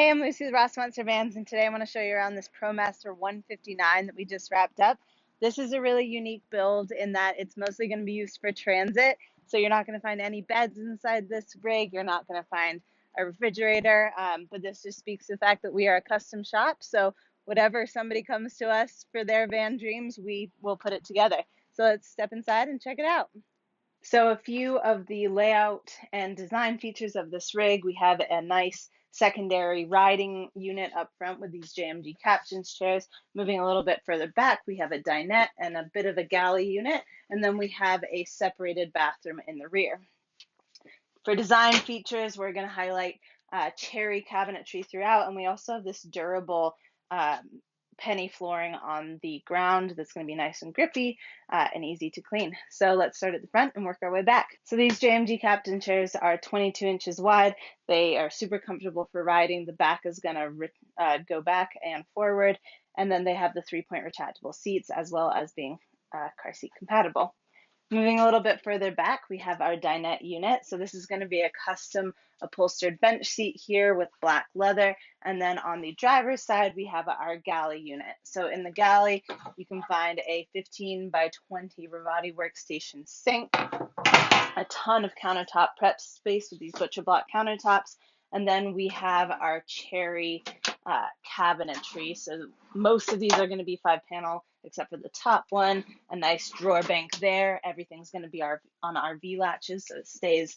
Hey, I'm Lucy with Rossmönster Vans, and today I want to show you around this Promaster 159 that we just wrapped up. This is a really unique build in that it's mostly going to be used for transit, so you're not going to find any beds inside this rig. You're not going to find a refrigerator, but this just speaks to the fact that we are a custom shop, so whatever somebody comes to us for their van dreams, we will put it together. So let's step inside and check it out. So a few of the layout and design features of this rig: we have a nice secondary riding unit up front with these Jmg Captain Chairs. Moving a little bit further back, we have a dinette and a bit of a galley unit, and then we have a separated bathroom in the rear. For design features, we're going to highlight Cheery cabinetry throughout, and we also have this durable penny flooring on the ground that's going to be nice and grippy and easy to clean. So let's start at the front and work our way back. So these Jmg Captain Chairs are 22 inches wide. They are super comfortable for riding. The back is going to go back and forward, and then they have the 3-point retractable seats as well as being car seat compatible. Moving a little bit further back, we have our dinette unit. So this is going to be a custom upholstered bench seat here with black leather. And then on the driver's side, we have our galley unit. So in the galley, you can find a 15 by 20 Ruvati workstation sink, a ton of countertop prep space with these butcher block countertops. And then we have our Cheery cabinetry. So most of these are going to be 5-panel, except for the top one. A nice drawer bank there. Everything's going to be on our V-latches, so it stays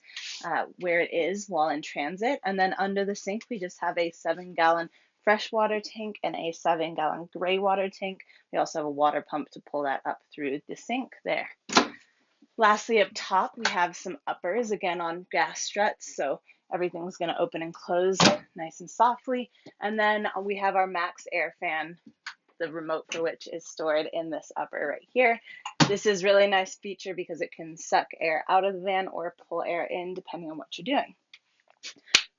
where it is while in transit. And then under the sink, we just have a 7-gallon freshwater tank and a 7-gallon gray water tank. We also have a water pump to pull that up through the sink there. Lastly, up top, we have some uppers, again on gas struts, so everything's going to open and close nice and softly. And then we have our max air fan, the remote for which is stored in this upper right here. This is really a nice feature because it can suck air out of the van or pull air in depending on what you're doing.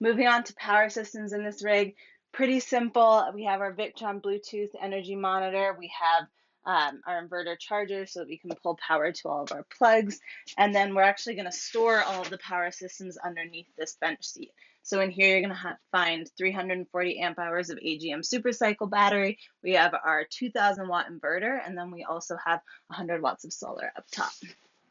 Moving on to power systems in this rig, pretty simple. We have our Victron Bluetooth energy monitor. We have our inverter charger so that we can pull power to all of our plugs. And then we're actually going to store all of the power systems underneath this bench seat. So in here, you're going to find 340 amp hours of AGM supercycle battery. We have our 2000 watt inverter, and then we also have 100 watts of solar up top.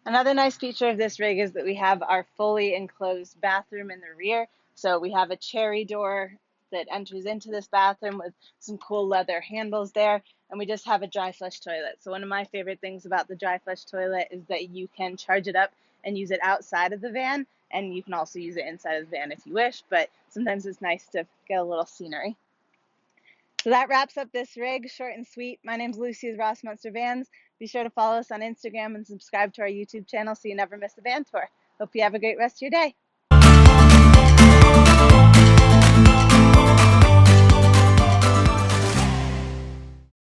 Another nice feature of this rig is that we have our fully enclosed bathroom in the rear. So we have a Cheery door that enters into this bathroom with some cool leather handles there, and we just have a dry flush toilet. So one of my favorite things about the dry flush toilet is that you can charge it up and use it outside of the van, and you can also use it inside of the van if you wish, but sometimes it's nice to get a little scenery. So that wraps up this rig, short and sweet. My name's Lucy with Rossmönster Vans. Be sure to follow us on Instagram and subscribe to our YouTube channel so you never miss a van tour. Hope you have a great rest of your day.